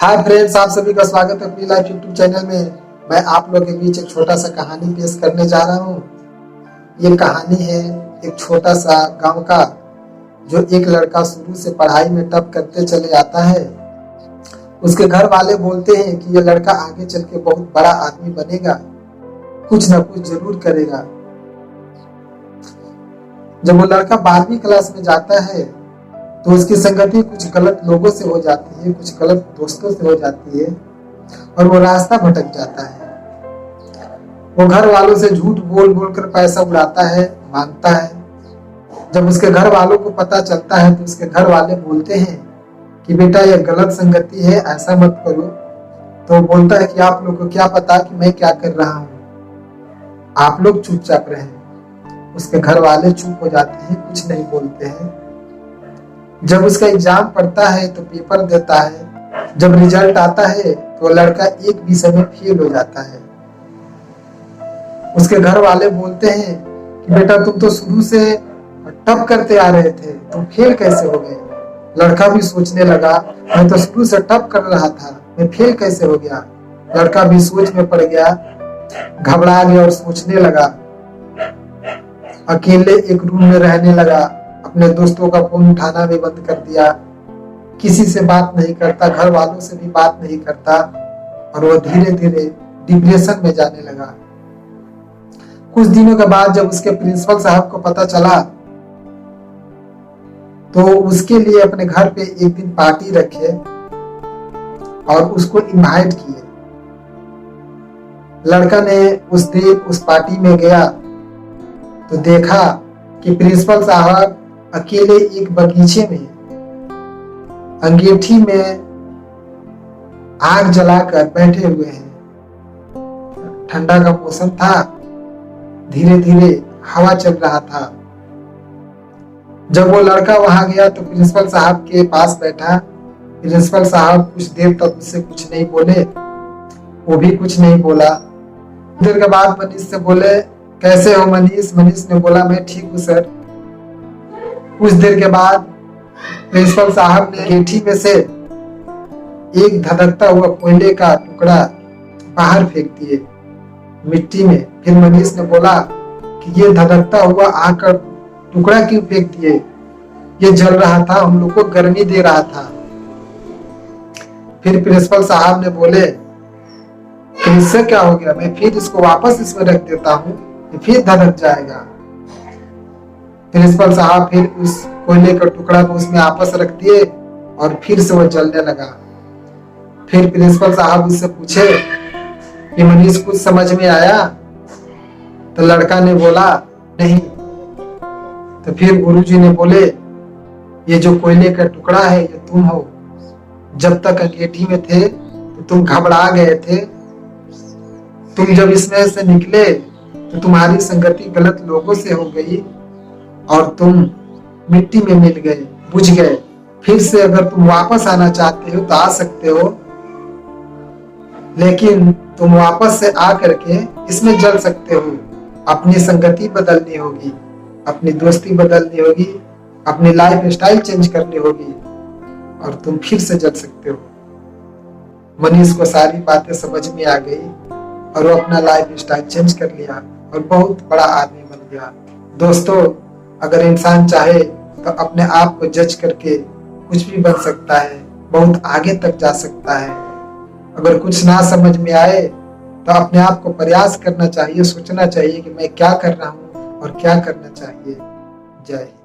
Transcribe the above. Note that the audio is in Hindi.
हाय फ्रेंड्स, आप सभी का स्वागत है अपनी लाइफ यूट्यूब चैनल में। मैं आप लोगों के बीच एक छोटा सा कहानी पेश करने जा रहा हूँ। ये कहानी है एक छोटा सा गांव का, जो एक लड़का शुरू से पढ़ाई में टॉप करते चले आता है। उसके घर वाले बोलते हैं कि ये लड़का आगे चल के बहुत बड़ा आदमी बनेगा, कुछ ना कुछ जरूर करेगा। जब वो लड़का 12वीं क्लास में जाता है तो उसकी संगति कुछ गलत लोगों से हो जाती है, कुछ गलत दोस्तों से हो जाती है और वो रास्ता भटक जाता है। वो घर वालों से झूठ बोल बोल कर पैसा उड़ाता है, मांगता है। जब उसके घर वालों को पता चलता है तो उसके घर वाले बोलते हैं कि बेटा ये गलत संगति है, ऐसा मत करो। तो वो बोलता है कि आप लोग को क्या पता कि मैं क्या कर रहा हूँ, आप लोग चुपचाप रहें। उसके घर वाले चुप हो जाते हैं, कुछ नहीं बोलते हैं। जब उसका एग्जाम पड़ता है तो पेपर देता है। जब रिजल्ट आता है तो लड़का एक विषय में फेल हो जाता है। उसके घर वाले बोलते हैं कि बेटा तुम तो शुरू से टॉप करते आ रहे थे, तुम फेल कैसे हो गए। लड़का भी सोचने लगा, मैं तो शुरू से टॉप कर रहा था, मैं फेल कैसे हो गया। लड़का भी सोच में पड़ गया, घबरा गया और सोचने लगा। अकेले एक रूम में रहने लगा, अपने दोस्तों का फोन उठाना भी बंद कर दिया, किसी से बात नहीं करता, घर वालों से भी बात नहीं करता और वो धीरे धीरे डिप्रेशन में जाने लगा। कुछ दिनों के बाद जब उसके प्रिंसिपल साहब को पता चला तो उसके लिए अपने घर पे एक दिन पार्टी रखे और उसको इनवाइट किए। लड़का ने उस दिन उस पार्टी में गया तो देखा कि प्रिंसिपल साहब अकेले एक बगीचे में अंगीठी में आग जलाकर बैठे हुए हैं। ठंडा का मौसम था, धीरे धीरे हवा चल रहा था। जब वो लड़का वहां गया तो प्रिंसिपल साहब के पास बैठा। प्रिंसिपल साहब कुछ देर तक उससे कुछ नहीं बोले, वो भी कुछ नहीं बोला। देर के बाद मनीष से बोले, कैसे हो मनीष। मनीष ने बोला, मैं ठीक हूँ सर। कुछ देर के बाद प्रिंसिपल साहब ने अंगीठी में से एक धधकता हुआ कोयले का टुकड़ा बाहर फेंक दिए मिट्टी में। फिर मनीष ने बोला कि ये धधकता हुआ आग का टुकड़ा क्यों फेंक दिए, ये जल रहा था, हम लोग को गर्मी दे रहा था। फिर प्रिंसिपल साहब ने बोले कि इससे क्या हो गया, मैं फिर इसको वापस इसमें रख देता हूँ, ये फिर धधक जाएगा। प्रिंसिपल साहब फिर उस कोयले का टुकड़ा को उसमें वापस रख दिए और फिर से वो जलने लगा। फिर प्रिंसिपल साहब उससे पूछे कि मनीष कुछ समझ में आया। तो लड़का ने बोला नहीं। तो फिर गुरुजी ने बोले, ये जो कोयले का टुकड़ा है ये तुम हो। जब तक अंगीठी में थे तो तुम घबरा गए थे, तुम जब इसमें से निकले तो तुम्हारी संगति गलत लोगों से हो गई और तुम मिट्टी में मिल गए, बुझ गए। फिर से अगर तुम वापस आना चाहते हो तो आ सकते हो, लेकिन तुम वापस से आ करके इसमें जल सकते हो। अपनी संगति बदलनी होगी, अपनी दोस्ती बदलनी होगी, अपनी लाइफ स्टाइल चेंज करनी होगी और तुम फिर से जल सकते हो। मनीष को सारी बातें समझ में आ गई और वो अपना लाइफ स्टाइल चेंज कर लिया और बहुत बड़ा आदमी बन गया। दोस्तों, अगर इंसान चाहे तो अपने आप को जज करके कुछ भी बन सकता है, बहुत आगे तक जा सकता है। अगर कुछ ना समझ में आए तो अपने आप को प्रयास करना चाहिए, सोचना चाहिए कि मैं क्या कर रहा हूँ और क्या करना चाहिए। जय हिंद।